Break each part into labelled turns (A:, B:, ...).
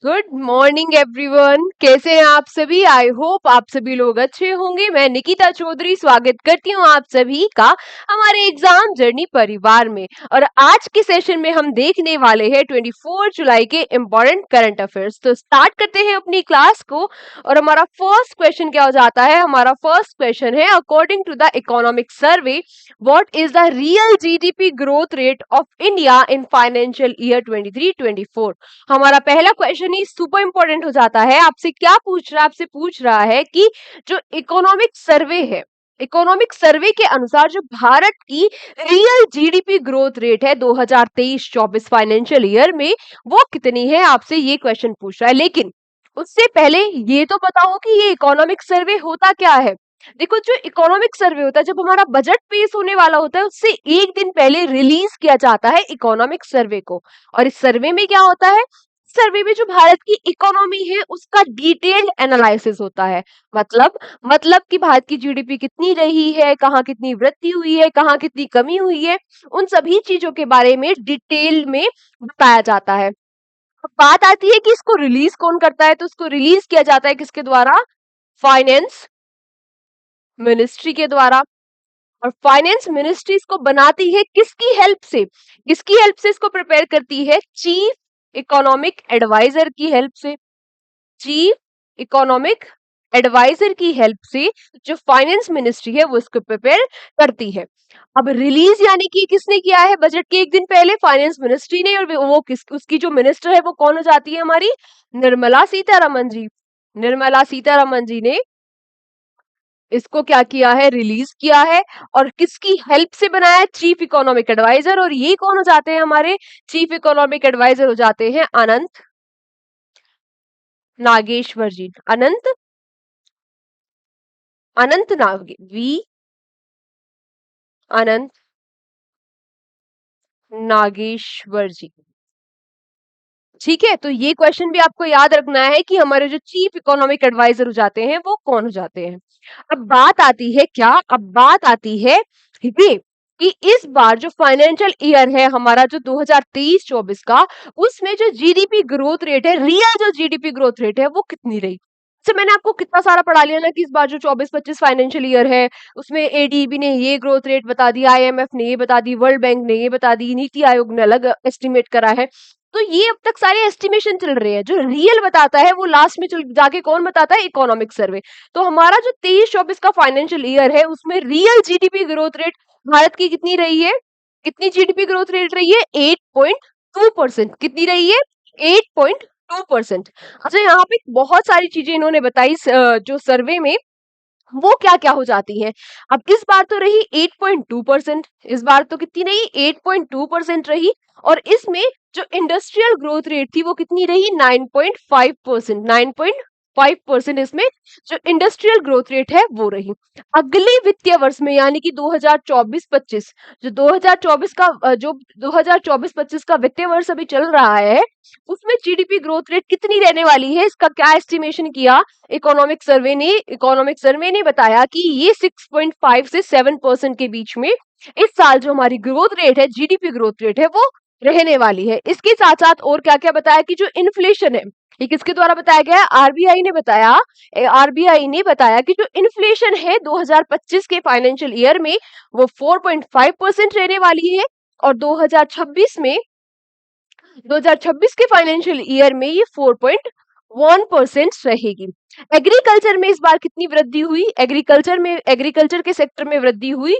A: Good morning everyone. कैसे हैं आप सभी? आई होप आप सभी लोग अच्छे होंगे। मैं निकिता चौधरी स्वागत करती हूँ आप सभी का हमारे एग्जाम जर्नी परिवार में। और आज के सेशन में हम देखने वाले हैं 24 जुलाई के इम्पोर्टेंट करंट अफेयर्स। तो स्टार्ट करते हैं अपनी क्लास को। और हमारा फर्स्ट क्वेश्चन क्या हो जाता है? हमारा फर्स्ट क्वेश्चन है, according to the economic survey what is the real GDP growth rate of India in financial year 23-24। हमारा पहला क्वेश्चन ही सुपर इंपॉर्टेंट हो जाता है। आपसे क्या पूछ रहा है? आपसे पूछ रहा है कि जो इकोनॉमिक सर्वे है, इकोनॉमिक सर्वे के अनुसार जो भारत की रियल जीडीपी ग्रोथ रेट है 2023-24 फाइनेंशियल ईयर में, वो कितनी है? आपसे ये क्वेश्चन पूछ रहा है। लेकिन उससे पहले ये तो बताओ कि ये इकोनॉमिक सर्वे होता क्या है। देखो, जो इकोनॉमिक सर्वे होता है, जब हमारा बजट पेश होने वाला होता है उससे एक दिन पहले रिलीज किया जाता है इकोनॉमिक सर्वे को। और इस सर्वे में क्या होता है? सर्वे में जो भारत की इकोनॉमी है उसका डिटेल्ड एनालिसिस होता है। मतलब कि भारत की जीडीपी कितनी रही है, कहाँ कितनी वृद्धि हुई है, कहाँ कितनी कमी हुई है, उन सभी चीजों के बारे में डिटेल में बताया जाता है। अब बात आती है कि इसको रिलीज कौन करता है, तो इसको रिलीज किया जाता है किसके द्वारा? फाइनेंस मिनिस्ट्री के द्वारा। और फाइनेंस मिनिस्ट्री इसको बनाती है किसकी हेल्प से? किसकी हेल्प से इसको प्रिपेयर करती है? चीफ इकोनॉमिक एडवाइजर की हेल्प से। चीफ इकोनॉमिक एडवाइजर की हेल्प से जो फाइनेंस मिनिस्ट्री है वो इसको प्रिपेयर करती है। अब रिलीज यानी कि किसने किया है? बजट के एक दिन पहले फाइनेंस मिनिस्ट्री ने। और वो किस उसकी जो मिनिस्टर है वो कौन हो जाती है? हमारी निर्मला सीतारमन जी। निर्मला सीतारमन जी ने इसको क्या किया है? रिलीज किया है। और किसकी हेल्प से बनाया है? Chief economic adviser. और ये कौन हो जाते हैं? हमारे चीफ इकोनॉमिक एडवाइजर हो जाते हैं अनंत नागेश्वर जी। अनंत अनंत नागे वी अनंत नागेश्वर जी। ठीक है, तो ये क्वेश्चन भी आपको याद रखना है कि हमारे जो चीफ इकोनॉमिक एडवाइजर हो जाते हैं वो कौन हो जाते हैं। अब बात आती है क्या? अब बात आती है ये कि इस बार जो फाइनेंशियल ईयर है हमारा जो 2023-24 का, उसमें जो जीडीपी ग्रोथ रेट है, रियल जो जीडीपी ग्रोथ रेट है वो कितनी रही? से मैंने आपको कितना सारा पढ़ा लिया ना कि इस बार जो 24-25 फाइनेंशियल ईयर है उसमें एडीबी ने ये ग्रोथ रेट बता दी, आईएमएफ ने ये बता दी, वर्ल्ड बैंक ने ये बता दी, नीति आयोग ने अलग एस्टिमेट करा है। तो ये अब तक सारे एस्टिमेशन चल रहे हैं। जो रियल बताता है वो लास्ट में चल जाके कौन बताता है? Economic survey. तो हमारा जो 23-24 का फाइनेंशियल ईयर है उसमें real GDP growth rate Bharat की कितनी रही है? कितनी जीडीपी ग्रोथ रेट रही है? 8.2%। कितनी रही है? 8.2%। अच्छा, यहाँ पे बहुत सारी चीजें इन्होंने बताई जो सर्वे में, वो क्या क्या हो जाती है। अब इस बार तो रही 8.2%। इस बार तो कितनी रही? 8.2% रही। और इसमें जो इंडस्ट्रियल ग्रोथ रेट थी वो कितनी रही? 9.5%। 9.5% इसमें जो इंडस्ट्रियल ग्रोथ रेट है वो रही। अगले वित्तीय वर्ष में यानी कि 2024-25, जो 2024 का जो 2024-25 का वित्तीय वर्ष अभी चल रहा है उसमें जीडीपी ग्रोथ रेट कितनी रहने वाली है? इसका क्या एस्टिमेशन किया इकोनॉमिक सर्वे ने बताया कि ये 6.5 से 7% के बीच में इस साल जो हमारी ग्रोथ रेट है, जीडीपी ग्रोथ रेट है, वो रहने वाली है। इसके साथ साथ और क्या क्या बताया कि जो इन्फ्लेशन है, ये किसके द्वारा बताया गया है? आरबीआई ने बताया कि जो इन्फ्लेशन है 2025 के फाइनेंशियल ईयर में वो 4.5% रहने वाली है। और 2026 के फाइनेंशियल ईयर में ये 4.1% रहेगी। एग्रीकल्चर में इस बार कितनी वृद्धि हुई? एग्रीकल्चर के सेक्टर में वृद्धि हुई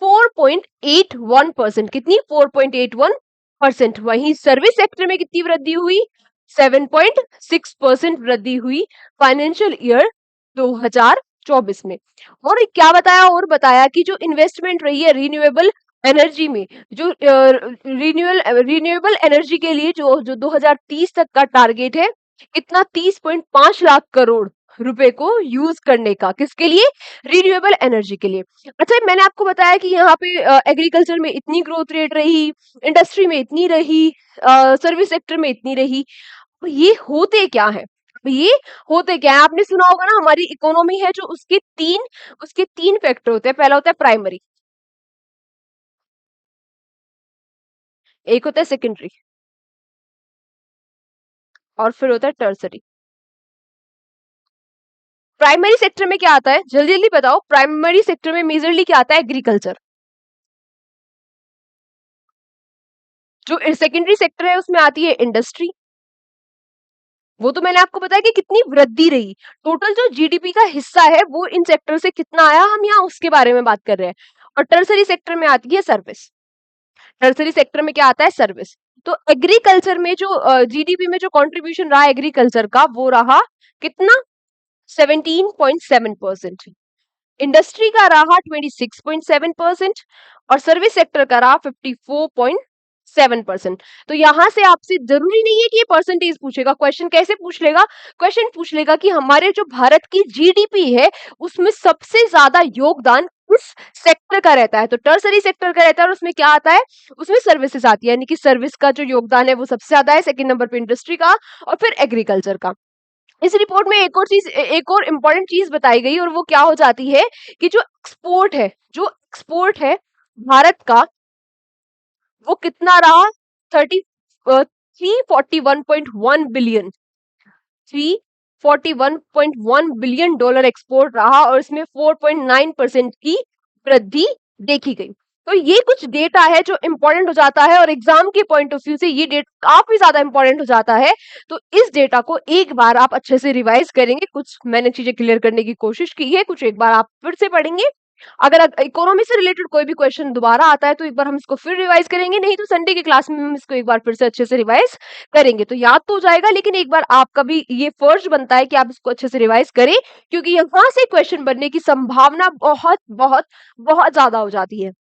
A: 4.81%। कितनी? 4.81%। वहीं सर्विस सेक्टर में कितनी वृद्धि हुई? 7.6% वृद्धि हुई फाइनेंशियल ईयर 2024 में। और क्या बताया? और बताया कि जो इन्वेस्टमेंट रही है रिन्यूएबल एनर्जी में, जो रिन्यूएबल एनर्जी के लिए जो जो 2030 तक का टारगेट है, कितना? 30.5 लाख करोड़ रुपए को यूज करने का। किसके लिए? रिन्यूएबल एनर्जी के लिए। अच्छा, मैंने आपको बताया कि यहाँ पे एग्रीकल्चर में इतनी ग्रोथ रेट रही, इंडस्ट्री में इतनी रही, सर्विस सेक्टर में इतनी रही। तो ये होते क्या है? ये होते क्या है? आपने सुना होगा ना, हमारी इकोनॉमी है जो उसके तीन फैक्टर होते हैं। पहला होता है प्राइमरी, एक होता है सेकेंडरी, और फिर होता है टर्सरी। प्राइमरी सेक्टर में क्या आता है, जल्दी जल्दी बताओ, प्राइमरी सेक्टर में मेजरली क्या आता है, एग्रीकल्चर। जो सेकेंडरी सेक्टर है उसमें आती है इंडस्ट्री। वो तो मैंने आपको बताया कि कितनी वृद्धि रही, टोटल जो जीडीपी का हिस्सा है वो इन सेक्टर से कितना आया, हम यहाँ उसके बारे में बात कर रहे हैं। और टर्सरी सेक्टर में आती है सर्विस। टर्सरी सेक्टर में क्या आता है, सर्विस। तो एग्रीकल्चर में जो जीडीपी में जो कंट्रीब्यूशन रहा एग्रीकल्चर का, वो रहा कितना, 17.7%। इंडस्ट्री का रहा 26.7% और सर्विस सेक्टर का रहा 54.7%। तो यहां से आपसे जरूरी नहीं है कि ये परसेंटेज पूछेगा, क्वेश्चन कैसे पूछ लेगा, क्वेश्चन पूछ लेगा कि हमारे जो भारत की जीडीपी है उसमें सबसे ज्यादा योगदान उस सेक्टर का रहता है, तो टर्सरी सेक्टर का रहता है और उसमें क्या आता है, उसमें सर्विसेज आती है, यानी कि सर्विस का जो योगदान है वो सबसे ज्यादा है, सेकंड नंबर पे इंडस्ट्री का और फिर एग्रीकल्चर का। इस रिपोर्ट में एक और इम्पोर्टेंट चीज बताई गई और वो क्या हो जाती है कि जो एक्सपोर्ट है भारत का, वो कितना रहा, 341.1 बिलियन, 341.1 बिलियन डॉलर एक्सपोर्ट रहा और इसमें 4.9% की वृद्धि देखी गई। तो ये कुछ डेटा है जो इंपॉर्टेंट हो जाता है और एग्जाम के पॉइंट ऑफ व्यू से ये डेटा काफी ज्यादा इंपॉर्टेंट हो जाता है। तो इस डेटा को एक बार आप अच्छे से रिवाइज करेंगे, कुछ मैंने चीजें क्लियर करने की कोशिश की है, कुछ एक बार आप फिर से पढ़ेंगे। अगर इकोनॉमी से रिलेटेड कोई भी क्वेश्चन दोबारा आता है तो एक बार हम इसको फिर रिवाइज करेंगे, नहीं तो संडे की क्लास में हम इसको एक बार फिर से अच्छे से रिवाइज करेंगे, तो याद तो हो जाएगा, लेकिन एक बार आपका भी ये फर्ज बनता है कि आप इसको अच्छे से रिवाइज करें, क्योंकि यहां से क्वेश्चन बनने की संभावना बहुत बहुत बहुत ज्यादा हो जाती है।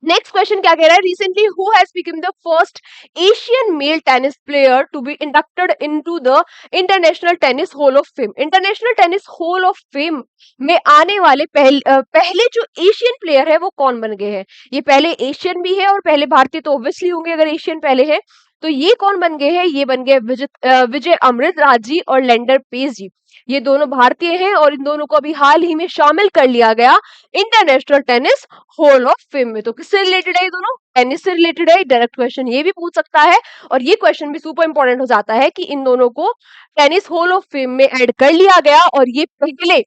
A: नेक्स्ट क्वेश्चन क्या कह रहा है, recently who has become the first Asian male tennis player to be inducted into the International Tennis Hall of Fame. International Tennis Hall of Fame में आने वाले पहले जो एशियन प्लेयर है वो कौन बन गए हैं, ये पहले एशियन भी है और पहले भारतीय तो ऑब्वियसली होंगे अगर एशियन पहले है, तो ये कौन बन गए हैं, ये बन गए विजय अमृतराज जी और लेंडर पेस जी। ये दोनों भारतीय हैं और इन दोनों को अभी हाल ही में शामिल कर लिया गया international Tennis Hall of Fame में। तो किससे रिलेटेड है ये दोनों, टेनिस से रिलेटेड है, डायरेक्ट क्वेश्चन ये भी पूछ सकता है और ये क्वेश्चन भी सुपर इंपॉर्टेंट हो जाता है कि इन दोनों को टेनिस हॉल ऑफ फेम में ऐड कर लिया गया और ये पहले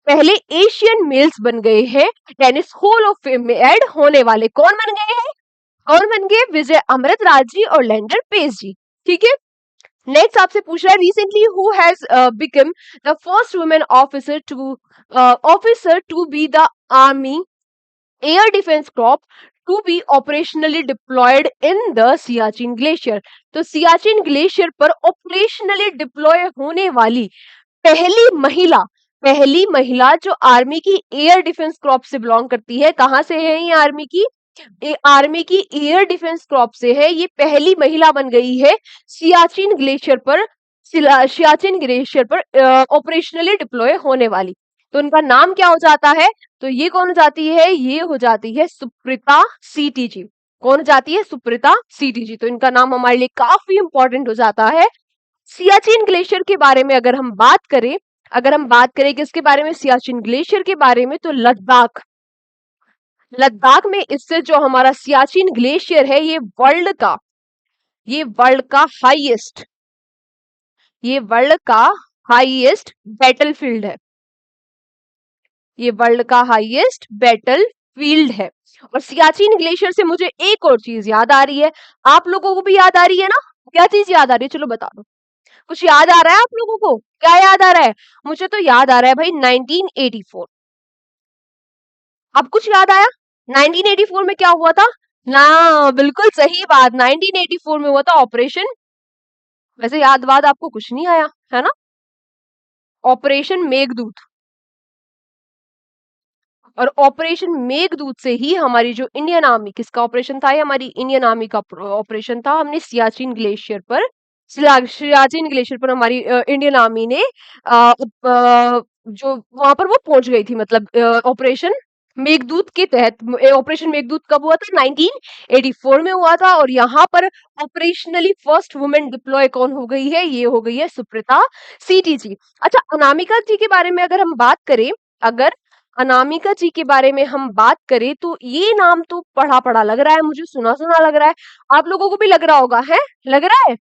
A: पहले एशियन मेल्स बन गए हैं टेनिस हॉल ऑफ फेम में ऐड होने वाले। कौन बन गए हैं, कौन बन गए, विजय अमृतराज जी और लेंडर पेस जी। ठीक है, नेक्स्ट आपसे पूछ रहा है recently who has become the first women officer to be the army air defence corps to be operationally deployed in the Siachen glacier. तो सियाचिन ग्लेशियर पर ऑपरेशनली डिप्लॉय होने वाली पहली महिला पहली महिला जो आर्मी की एयर डिफेंस क्रॉप से बिलोंग करती है, कहां से है ये, आर्मी की एयर डिफेंस क्रॉप से है, ये पहली महिला बन गई है सियाचिन ग्लेशियर पर, सियाचिन ग्लेशियर पर ऑपरेशनली डिप्लॉय होने वाली। तो उनका नाम क्या हो जाता है, तो ये कौन हो जाती है, ये हो जाती है सुप्रीता सीटीजी। कौन हो जाती है, सुप्रीता सीटीजी। तो इनका नाम हमारे लिए काफी इंपॉर्टेंट हो जाता है। सियाचिन ग्लेशियर के बारे में अगर हम बात करें किसके बारे में, सियाचिन ग्लेशियर के बारे में, तो लद्दाख, लद्दाख में इससे जो हमारा सियाचिन ग्लेशियर है ये वर्ल्ड का हाईएस्ट बैटलफील्ड है, ये वर्ल्ड का हाईएस्ट बैटल फील्ड है। और सियाचिन ग्लेशियर से मुझे एक और चीज याद आ रही है, आप लोगों को भी याद आ रही है ना, क्या चीज याद आ रही है, चलो बता दो, कुछ याद आ रहा है आप लोगों को, क्या याद आ रहा है, मुझे तो याद आ रहा है भाई 1984। अब कुछ याद आया, 1984 में क्या हुआ था ना, बिल्कुल सही बात, 1984 में हुआ था ऑपरेशन, वैसे याद वाद आपको कुछ नहीं आया है ना, ऑपरेशन मेघदूत। और ऑपरेशन मेघदूत से ही हमारी जो इंडियन आर्मी, किसका ऑपरेशन था, ये हमारी इंडियन आर्मी का ऑपरेशन था, हमने सियाचिन ग्लेशियर पर हमारी इंडियन आर्मी ने जो वहां पर वो पहुंच गई थी, मतलब ऑपरेशन मेघदूत के तहत। ऑपरेशन मेघदूत कब हुआ था, 1984 में हुआ था और यहाँ पर ऑपरेशनली फर्स्ट वुमेन डिप्लॉय कौन हो गई है, ये हो गई है सुप्रीता सीटीजी। अच्छा, अनामिका जी के बारे में अगर अनामिका जी के बारे में हम बात करें तो ये नाम तो पढ़ा पढ़ा लग रहा है, मुझे सुना सुना लग रहा है, आप लोगों को भी लग रहा होगा, है लग रहा है।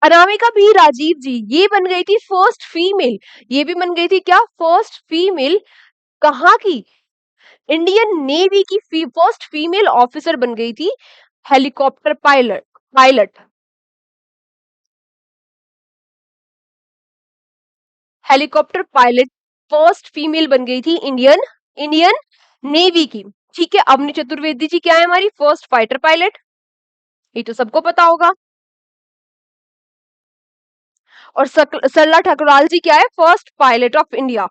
A: अनामिका बी राजीव जी ये बन गई थी फर्स्ट फीमेल। ये भी बन गई थी क्या, फर्स्ट फीमेल। कहाँ की, इंडियन नेवी की फर्स्ट फीमेल ऑफिसर बन गई थी, helicopter pilot. Pilot helicopter pilot first female बन गई थी इंडियन इंडियन नेवी की। ठीक है, अवनी चतुर्वेदी जी क्या है हमारी फर्स्ट फाइटर पायलट, ये तो सबको पता होगा। और सरला ठकुराल जी क्या है, first pilot of India.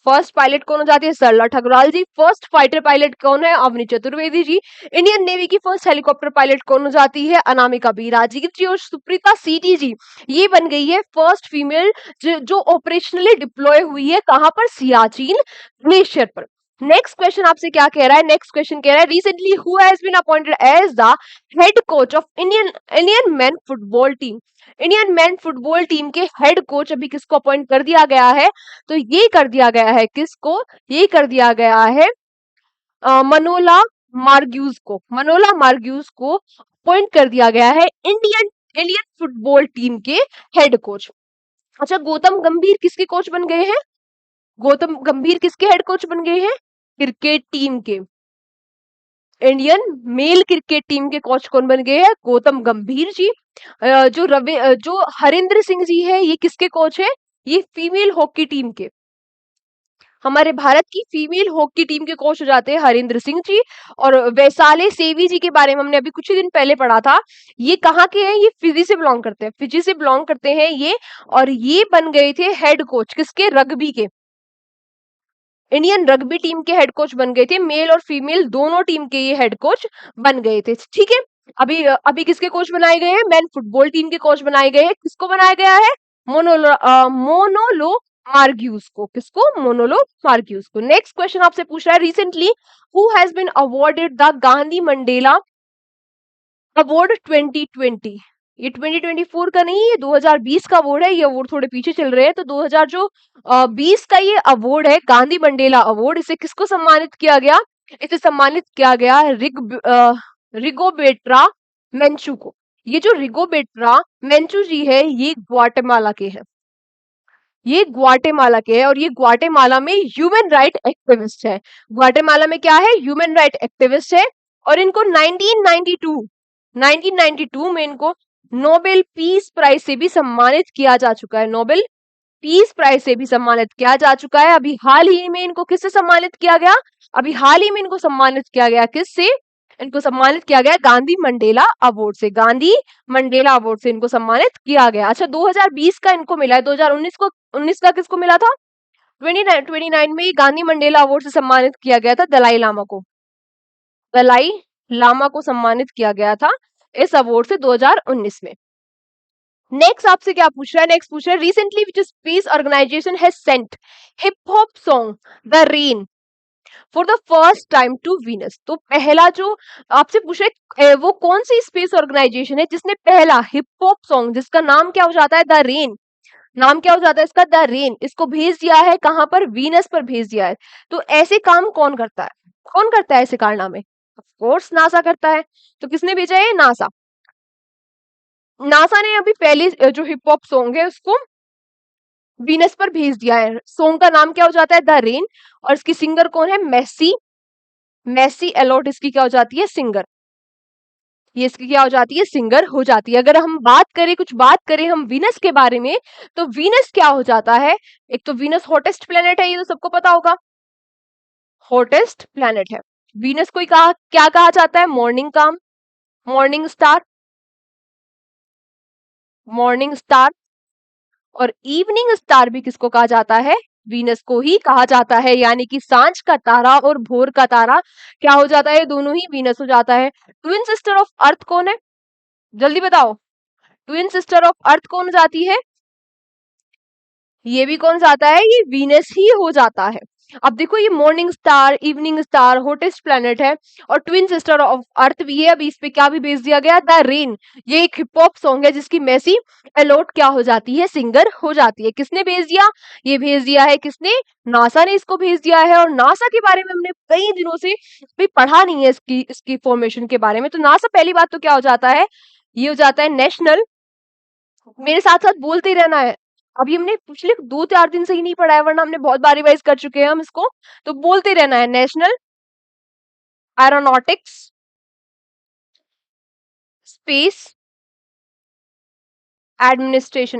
A: First pilot कौन हो जाती है, सरला ठकुराल जी। फर्स्ट फाइटर पायलट कौन है, अवनी चतुर्वेदी जी। इंडियन नेवी की फर्स्ट हेलीकॉप्टर पायलट कौन हो जाती है, अनामिका बी राजीव जी। और सुप्रीता सीटी जी ये बन गई है फर्स्ट फीमेल जो ऑपरेशनली डिप्लॉय हुई है कहां पर, सियाचिन ग्लेशियर पर। नेक्स्ट क्वेश्चन आपसे क्या कह रहा है, नेक्स्ट क्वेश्चन कह रहा है recently who has been appointed as the head coach of Indian Indian men football team. Indian men football team के हेड कोच अभी किसको अपॉइंट कर दिया गया है, तो ये कर दिया गया है किसको, ये कर दिया गया है मनोला मार्ग्यूज को। मनोला मार्ग्यूज को अपॉइंट कर दिया गया है इंडियन इंडियन फुटबॉल टीम के हेड कोच। अच्छा, गौतम गंभीर किसके कोच बन गए हैं, गौतम गंभीर किसके हेड कोच बन गए हैं, क्रिकेट टीम के। इंडियन मेल क्रिकेट टीम के कोच कौन बन गए हैं, गौतम गंभीर जी। जो हरिंद्र सिंह जी है ये किसके कोच है, ये फीमेल हॉकी टीम के, हमारे भारत की फीमेल हॉकी टीम के कोच हो जाते हैं हरिंद्र सिंह जी। और वैसाले सेवी जी के बारे में हमने अभी कुछ ही दिन पहले पढ़ा था, ये कहाँ के हैं, ये फिजी से बिलोंग करते हैं, फिजी से बिलोंग करते हैं ये। और ये बन गए थे हेड कोच किसके, रग्बी के, इंडियन रग्बी टीम के हेड कोच बन गए थे, मेल और फीमेल दोनों टीम के ये हेड कोच बन गए थे। ठीक है, अभी अभी किसके कोच बनाए गए हैं, मैन फुटबॉल टीम के कोच बनाए गए हैं, किसको बनाया गया है, मोनोलो मार्ग्यूस को, किसको, मोनोलो मार्ग्यूस को। नेक्स्ट क्वेश्चन आपसे पूछ रहा है recently who has been awarded the Gandhi Mandela award 2020। ये 2024 का नहीं, ये 2020 का अवार्ड है, ये अवार्ड थोड़े पीछे चल रहे हैं, तो 2000 जो 20 का ये अवार्ड है गांधी मंडेला अवार्ड, इसे किसको सम्मानित किया गया, इसे सम्मानित किया गया रिगोबेट्रा मेंचू को। ये जो रिगोबेट्रा मेंचू जी है ये ग्वाटेमाला के हैं, ये ग्वाटेमाला के हैं, और ये ग्वाटेमाला में ह्यूमन राइट एक्टिविस्ट है। ग्वाटेमाला में क्या है, ह्यूमन राइट एक्टिविस्ट है। और इनको 1992 में इनको नोबेल पीस प्राइज से भी सम्मानित किया जा चुका है, नोबेल पीस प्राइज से भी सम्मानित किया जा चुका है। अभी हाल ही में इनको किससे सम्मानित किया गया, अभी हाल ही में इनको सम्मानित किया गया किससे, इनको सम्मानित किया गया गांधी मंडेला अवार्ड से, गांधी मंडेला अवार्ड से इनको सम्मानित किया गया। अच्छा, 2020 का इनको मिला है, 2019 को 19 का किसको मिला था, 29 में गांधी मंडेला अवार्ड से सम्मानित किया गया था दलाई लामा को, दलाई लामा को सम्मानित किया गया था इस अवार्ड से 2019 में। नेक्स्ट आपसे क्या पूछ रहा है, नेक्स्ट पूछ रहा है recently which space organisation has sent hip hop song the rain for the first time to Venus. तो पहला जो आपसे पूछ रहे हैं वो कौन सी स्पेस ऑर्गेनाइजेशन है जिसने पहला हिप हॉप सॉन्ग जिसका नाम क्या हो जाता है, द रेन, नाम क्या हो जाता है इसका, द रेन, इसको भेज दिया है कहां पर, वीनस पर भेज दिया है। तो ऐसे काम कौन करता है, कौन करता है ऐसे कारनामे, ऑफ कोर्स नासा करता है। तो किसने भेजा है, नासा। नासा ने अभी पहले जो हिप हॉप सॉन्ग है उसको वीनस पर भेज दिया है। सॉन्ग का नाम क्या हो जाता है, द रेन। और इसकी सिंगर कौन है, मेसी, मेसी एलोट इसकी क्या हो जाती है, सिंगर। ये इसकी क्या हो जाती है, सिंगर हो जाती है। अगर हम बात करें, कुछ बात करें हम वीनस के बारे में, तो वीनस क्या हो जाता है, एक तो वीनस हॉटेस्ट प्लेनेट है, ये तो सबको पता होगा, हॉटेस्ट प्लेनेट है। वीनस को कहा क्या कहा जाता है, मॉर्निंग काम, मॉर्निंग स्टार, मॉर्निंग स्टार। और इवनिंग स्टार भी किसको कहा जाता है, वीनस को ही कहा जाता है। यानी कि सांझ का तारा और भोर का तारा क्या हो जाता है, दोनों ही वीनस हो जाता है। ट्विन सिस्टर ऑफ अर्थ कौन है, जल्दी बताओ, ट्विन सिस्टर ऑफ अर्थ कौन जाती है, ये भी कौन सा आता है, ये वीनस ही हो जाता है। अब देखो ये morning star, evening star, hottest planet है, और ट्विन सिस्टर ऑफ अर्थ भी है। अभी इस पे क्या भी भेज दिया गया, द रेन, ये एक हिप हॉप सॉन्ग है जिसकी मेसी एलोट क्या हो जाती है, सिंगर हो जाती है। किसने भेज दिया, ये भेज दिया है किसने, नासा ने इसको भेज दिया है। और नासा के बारे में हमने कई दिनों से भी पढ़ा नहीं है इसकी फॉर्मेशन के बारे में। तो नासा पहली बात तो क्या हो जाता है, ये हो जाता है नेशनल मेरे साथ साथ बोलते रहना है। अभी हमने पिछले 2-4 दिन से ही नहीं पढ़ा है, वरना हमने बहुत बार रिवाइज कर चुके हैं हम इसको। तो बोलते रहना है, national aeronautics space administration.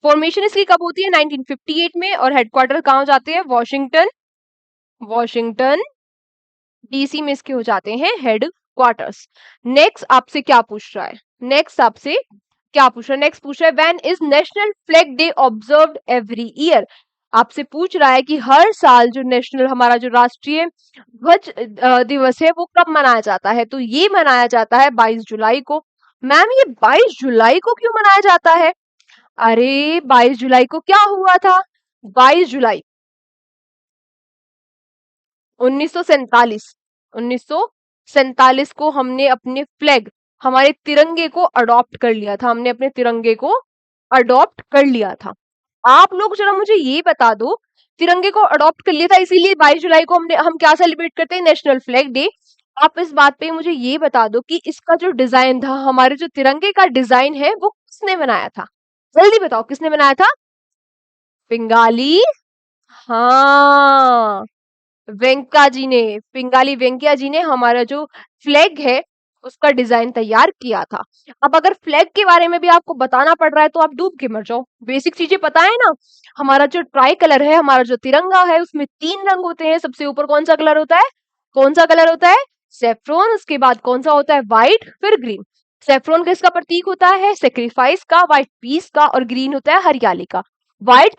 A: Formation इसकी कब होती है? 1958 में। और हेडक्वार्टर कहाँ हो जाते हैं? वॉशिंगटन। वॉशिंगटन डीसी में इसके हो जाते हैं हेड क्वार्टर्स। नेक्स्ट आपसे क्या पूछ रहा है? नेक्स्ट पूछ रहा है when is national flag day observed every year. आपसे पूछ रहा है कि हर साल जो नेशनल हमारा जो राष्ट्रीय ध्वज दिवस है वो कब मनाया जाता है? तो ये मनाया जाता है 22 जुलाई को। मैम ये 22 जुलाई को क्यों मनाया जाता है? अरे 22 जुलाई को क्या हुआ था? 22 जुलाई 1947। 1947 को हमने अपने फ्लैग, हमारे तिरंगे को अडॉप्ट कर लिया था। हमने अपने तिरंगे को अडॉप्ट कर लिया था। आप लोग जरा मुझे ये बता दो, तिरंगे को अडॉप्ट कर लिया था इसीलिए 22 जुलाई को हम क्या सेलिब्रेट करते हैं? National flag day. आप इस बात पे मुझे ये बता दो कि इसका जो डिजाइन था, हमारे जो तिरंगे का डिजाइन है, वो किसने बनाया था? जल्दी बताओ किसने बनाया था? पिंगाली। हाँ, वेंका जी ने, पिंगाली वेंकैया जी ने हमारा जो फ्लैग है उसका डिजाइन तैयार किया था। अब अगर फ्लैग के बारे में भी आपको बताना पड़ रहा है तो आप डूब के मर जाओ, बेसिक चीजें पता है ना। हमारा जो ट्राई कलर है, हमारा जो तिरंगा है, उसमें 3 रंग होते हैं। सबसे ऊपर कौन सा कलर होता है? कौन सा कलर होता है? सेफ्रॉन। उसके बाद कौन सा होता है? व्हाइट, फिर ग्रीन। सेफ्रॉन किसका प्रतीक होता है? सेक्रीफाइस का, व्हाइट पीस का, और ग्रीन होता है हरियाली का। व्हाइट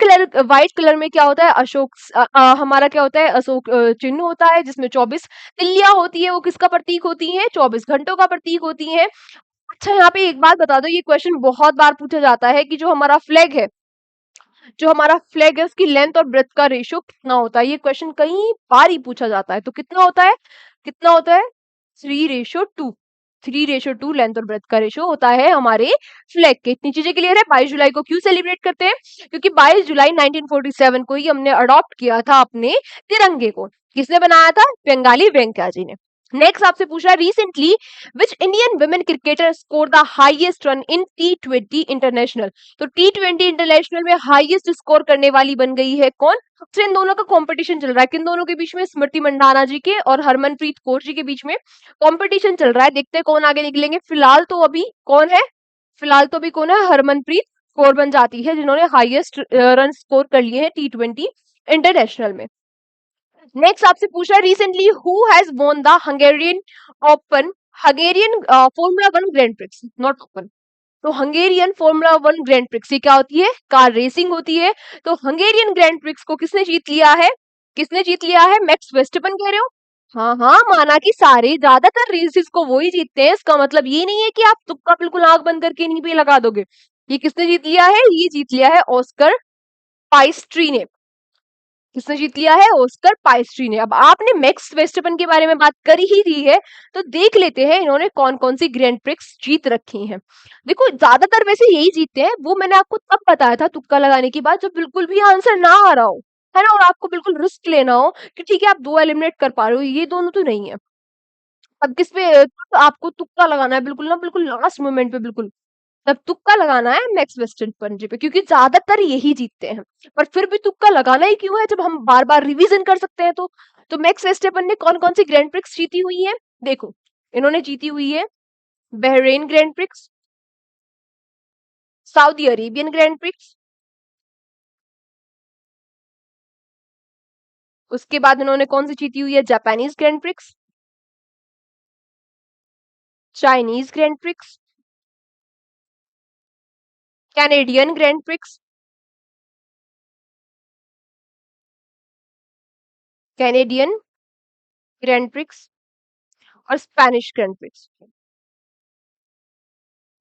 A: कलर में क्या होता है? अशोक हमारा क्या होता है? अशोक चिन्ह होता है, जिसमें 24 तिल्लियां होती है। वो किसका प्रतीक होती है? 24 घंटों का प्रतीक होती है। अच्छा, यहाँ पे एक बात बता दो, ये क्वेश्चन बहुत बार पूछा जाता है कि जो हमारा फ्लैग है उसकी लेंथ और ब्रेथ का रेशियो कितना होता है? ये क्वेश्चन कई बार ही पूछा जाता है। तो कितना होता है? कितना होता है? 3:2। 3:2 लेंथ और ब्रेथ का रेशियो होता है हमारे फ्लैग के। इतनी चीजें क्लियर है? 22 जुलाई को क्यों सेलिब्रेट करते हैं? क्योंकि 22 जुलाई 1947 को ही हमने अडॉप्ट किया था अपने तिरंगे को। किसने बनाया था? बंगाली वेंकैया जी ने। नेक्स्ट आपसे पूछ रहा है, recently which Indian women cricketer score the highest run in T20 international. तो T20 इंटरनेशनल में हाईएस्ट स्कोर करने वाली बन गई है कौन? तो इन दोनों का कंपटीशन चल रहा है। किन दोनों के बीच में? स्मृति मंडाना जी के और हरमनप्रीत कौर जी के बीच में कंपटीशन चल रहा है। देखते हैं कौन आगे निकलेंगे। फिलहाल तो अभी कौन है? फिलहाल तो अभी कौन है? हरमनप्रीत कौर बन जाती है, जिन्होंने हाईएस्ट रन स्कोर कर लिए हैं T20 इंटरनेशनल में। नेक्स्ट आपसे पूछा है, recently who has won the Hungarian open, Hungarian formula 1 grand prix, not open. तो हंगेरियन फॉर्मूला 1 ग्रैंड प्रिक्स ये क्या होती है? कार रेसिंग होती है। तो हंगेरियन ग्रैंड प्रिक्स को किसने जीत लिया है? किसने जीत लिया है? मैक्स वेस्टरपन कह रहे हो? हाँ हाँ, माना कि सारे ज्यादातर रेसेस को वही जीतते हैं। इसका मतलब ये नहीं है कि आप तुक्का बिल्कुल आंख बंद करके इन्हीं पे लगा दोगे। ये किसने जीत लिया है? ये जीत लिया है ऑस्कर पाइस्ट्री ने। किसने जीत लिया है? ऑस्कर पाइस्ट्री ने। अब आपने मैक्स वेस्टरपन के बारे में बात कर ही दी है, तो देख लेते हैं इन्होंने कौन कौन सी ग्रैंड प्रिक्स जीत रखी हैं। देखो ज्यादातर वैसे यही जीतते हैं। वो मैंने आपको तब बताया था तुक्का लगाने की बात, जब बिल्कुल भी आंसर ना आ रहा हो, है ना, और आपको बिल्कुल रिस्क लेना हो कि ठीक है आप 2 एलिमिनेट कर पा रहे हो, ये दोनों तो नहीं है। अब किस पे आपको तुक्का लगाना है? बिल्कुल ना, बिल्कुल लास्ट मोमेंट पे, बिल्कुल तब तुक्का लगाना है मैक्स वेस्टरपन जी पे, क्योंकि ज्यादातर यही जीतते हैं। पर फिर भी तुक्का लगाना ही क्यों है जब हम बार बार रिवीजन कर सकते हैं? तो मैक्स वेस्टरपन ने कौन कौन सी ग्रैंड प्रिक्स जीती हुई है? देखो, इन्होंने जीती हुई है Bahrain grand prix, Saudi Arabian grand prix, उसके बाद इन्होंने कौन सी जीती हुई है? Japanese grand prix, Chinese grand prix, Canadian grand prix, Canadian grand prix, और स्पेनिश ग्रैंड प्रिक्स।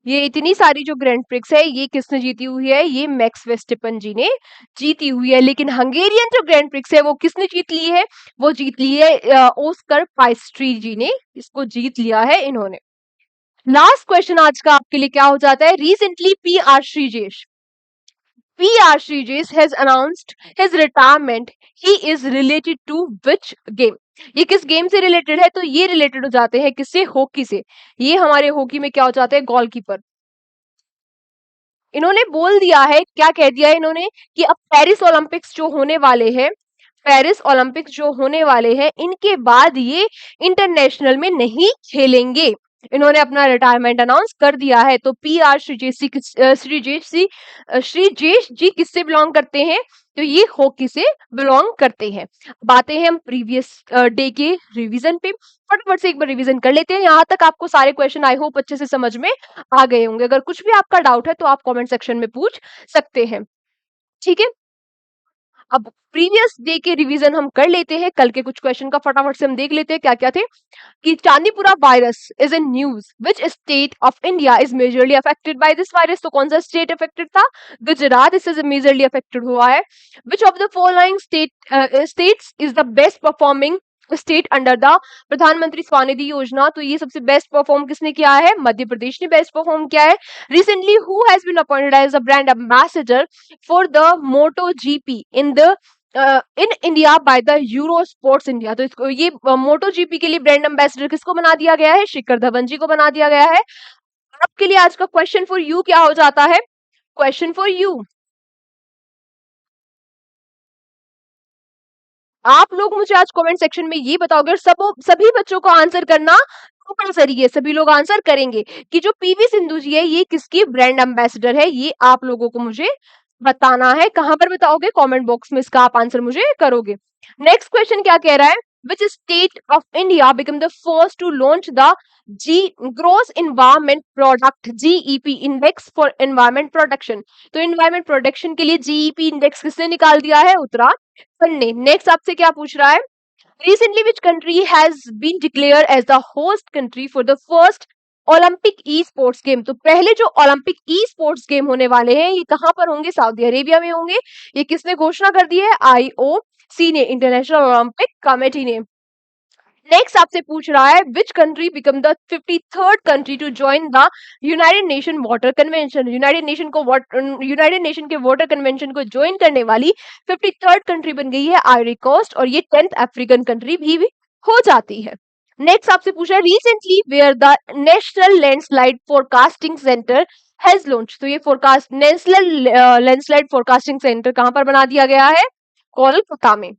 A: ये इतनी सारी जो ग्रैंड प्रिक्स है, ये किसने जीती हुई है? ये मैक्स वेस्टरपन जी ने जीती हुई है। लेकिन हंगेरियन जो ग्रैंड प्रिक्स है वो किसने जीत ली है? वो जीत ली है ऑस्कर पाइस्ट्री जी ने, इसको जीत लिया है इन्होंने। लास्ट क्वेश्चन आज का आपके लिए क्या हो जाता है? Recently PR Shreyas has announced his retirement. He is related to which game? ये किस गेम से रिलेटेड है? तो ये रिलेटेड हो जाते हैं किससे? हॉकी से। ये हमारे हॉकी में क्या हो जाते हैं? गोलकीपर। इन्होंने बोल दिया है, क्या कह दिया है इन्होंने, कि अब पेरिस ओलंपिक्स जो होने वाले हैं, पेरिस ओलंपिक्स जो होने वाले हैं, इनके बाद ये इंटरनेशनल में नहीं खेलेंगे। इन्होंने अपना रिटायरमेंट अनाउंस कर दिया है। तो पी आर श्रीजेश जी किससे बिलोंग करते हैं? तो ये हॉकी से बिलोंग करते हैं। अब आते हैं हम प्रीवियस डे के रिवीजन पे। फटाफट से एक बार रिवीजन कर लेते हैं। यहाँ तक आपको सारे क्वेश्चन आई होप अच्छे से समझ में आ गए होंगे। अगर कुछ भी आपका डाउट है तो आप कमेंट सेक्शन में पूछ सकते हैं। ठीक है, अब प्रीवियस डे के रिवीजन हम कर लेते हैं। कल के कुछ क्वेश्चन का फटाफट से हम देख लेते हैं क्या क्या थे। कि Chandipura virus is in news, which state of India is majorly affected by this virus? तो कौन सा स्टेट अफेक्टेड था? गुजरात इससे मेजरली अफेक्टेड हुआ है। Which of the following states is the best performing state under the प्रधानमंत्री स्वनिधि योजना? तो ये सबसे बेस्ट परफॉर्म किसने किया है? मध्य प्रदेश ने बेस्ट परफॉर्म किया है। Recently who has been appointed as a brand ambassador for the Moto GP in India by the Euro Sports India? तो इसको ये मोटो जीपी के लिए ब्रांड एम्बेसडर किसको बना दिया गया है? शिखर धवन जी को बना दिया गया है। आपके लिए आज का क्वेश्चन फॉर यू क्या हो जाता है? क्वेश्चन फॉर यू, आप लोग मुझे आज कमेंट सेक्शन में ये बताओगे, और सभी बच्चों को आंसर करना कंपलसरी है, सभी लोग आंसर करेंगे कि जो पीवी सिंधु जी है ये किसकी ब्रांड एम्बेसडर है? ये आप लोगों को मुझे बताना है। कहां पर बताओगे? कमेंट बॉक्स में इसका आप आंसर मुझे करोगे। नेक्स्ट क्वेश्चन क्या कह रहा है? Which state of India become the first to launch the G gross environment product GEP index for environment protection? तो एनवायरमेंट प्रोटेक्शन के लिए जीईपी इंडेक्स किसने निकाल दिया है? उत्तराखंड ने। नेक्स्ट आपसे क्या पूछ रहा है? Recently, which country has been declared as the host country for the first Olympic e sports game? तो पहले जो ओलंपिक ई स्पोर्ट्स गेम होने वाले हैं ये कहां पर होंगे? सऊदी अरेबिया में होंगे। ये किसने घोषणा कर दी है? आईओसी ने, इंटरनेशनल ओलंपिक कमेटी ने। नेक्स्ट आपसे पूछ रहा है which country become the 53rd country to join the united nation water convention? United nation के वाटर कन्वेंशन को ज्वाइन करने वाली 53rd कंट्री बन गई है आइवरी कोस्ट, और ये 10th अफ्रीकन कंट्री भी हो जाती है। नेक्स्ट आपसे पूछा है recently where the national landslide forecasting centre has launch? तो ये forecast national landslide forecasting centre कहां पर बना दिया गया है? कोलकाता में।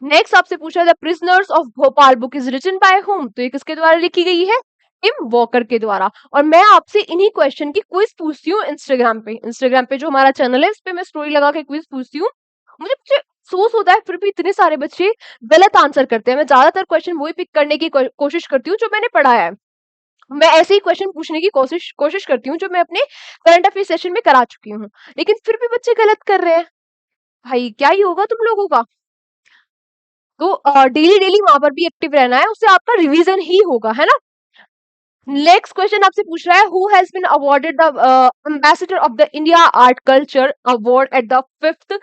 A: नेक्स्ट आपसे पूछा the prisoners of Bhopal book is written by whom? तो ये किसके द्वारा लिखी गई है? टिम वॉकर के द्वारा। और मैं आपसे इन्हीं क्वेश्चन की क्विज पूछती हूँ इंस्टाग्राम पे जो हमारा चैनल है इस पे मैं स्टोरी लगा के क्विज पूछती हूँ। मुझे अफसोस होता है फिर भी इतने सारे बच्चे गलत आंसर करते हैं। मैं ज्यादातर क्वेश्चन वही पिक करने की कोशिश करती हूँ जो मैंने पढ़ाया है। मैं ऐसे ही क्वेश्चन पूछने की कोशिश करती हूँ जो मैं अपने करंट अफेयर सेशन में करा चुकी हूँ, लेकिन फिर भी बच्चे गलत कर रहे हैं। भाई क्या ही होगा तुम लोगों का? तो डेली डेली वहां पर भी एक्टिव रहना है, उससे आपका रिवीजन ही होगा, है ना। नेक्स्ट क्वेश्चन आपसे पूछ रहा है who has been awarded the ambassador of the India art culture award at the 5th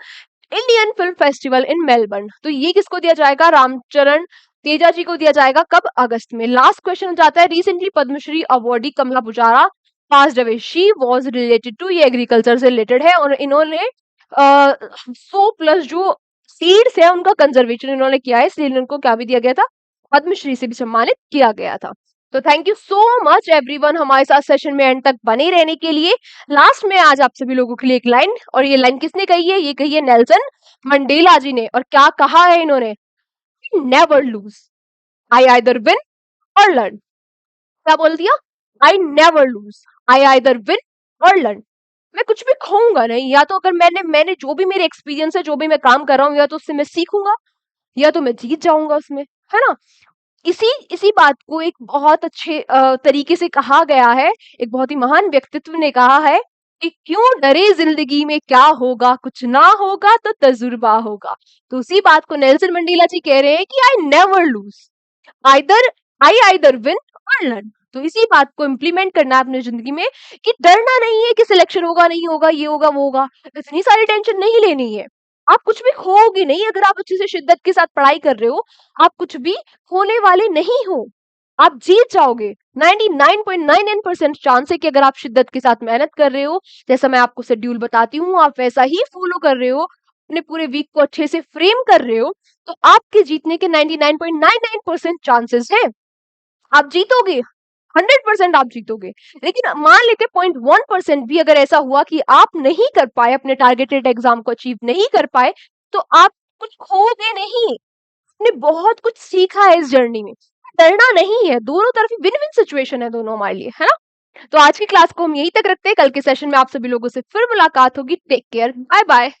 A: Indian film festival in Melbourne? तो ये किसको दिया जाएगा? रामचरण तेजा जी को दिया जाएगा। कब? अगस्त में। लास्ट क्वेश्चन जाता है recently Padma Shri awardee Kamala Pujara passed away, she was related to, ये एग्रीकल्चर से रिलेटेड है, और इन्होंने 100+ जो सीड्स है उनका कंजर्वेशन इन्होंने किया है, इसलिए इनको क्या भी दिया गया था? पद्मश्री से भी सम्मानित किया गया था। तो thank you so much everyone हमारे साथ सेशन में एंड तक बने रहने के लिए। लास्ट में आज आप सभी लोगों के लिए एक लाइन, और ये लाइन किसने कही है? ये कही है नेल्सन मंडेला जी ने। और क्या कहा है इन्होंने? Never lose, I either win और लर्न। क्या बोल दिया? I never lose, I either win और लर्न। मैं कुछ भी खोऊंगा नहीं, या तो अगर मैंने जो भी मेरे एक्सपीरियंस है, जो भी मैं काम कर रहा हूँ, या तो उससे मैं सीखूंगा या तो मैं जीत जाऊंगा उसमें, है ना। इसी इसी बात को एक बहुत अच्छे तरीके से कहा गया है, एक बहुत ही महान व्यक्तित्व ने कहा है कि क्यों डरे जिंदगी में, क्या होगा कुछ ना होगा तो तजुर्बा होगा। तो उसी बात को नेल्सन मंडेला जी कह रहे हैं कि I never lose, either I either win और लर्न। तो इसी बात को इम्प्लीमेंट करना है अपनी जिंदगी में कि डरना नहीं है कि सिलेक्शन होगा नहीं होगा, ये होगा वो होगा, इतनी सारी टेंशन नहीं लेनी है। आप कुछ भी खोओगे नहीं, अगर आप अच्छे से शिद्दत के साथ पढ़ाई कर रहे हो, आप कुछ भी खोने वाले नहीं हो, आप जीत जाओगे। 99.99% चांस है कि अगर आप शिद्दत के साथ मेहनत कर रहे हो, जैसा मैं आपको शेड्यूल बताती हूँ आप वैसा ही फॉलो कर रहे हो, अपने पूरे वीक को अच्छे से फ्रेम कर रहे हो, तो आपके जीतने के 99.99% चांसेस हैं। आप जीतोगे, 100% आप जीतोगे। लेकिन मान लेते 0.1% भी अगर ऐसा हुआ कि आप नहीं कर पाए, अपने टारगेटेड एग्जाम को अचीव नहीं कर पाए, तो आप कुछ खोगे नहीं। आपने बहुत कुछ सीखा है इस जर्नी में। डरना नहीं है, दोनों तरफ विन विन सिचुएशन है दोनों हमारे लिए, है ना? तो आज की क्लास को हम यहीं तक रखते हैं। कल के सेशन में आप सभी लोगों से फिर मुलाकात होगी। Take care, bye bye.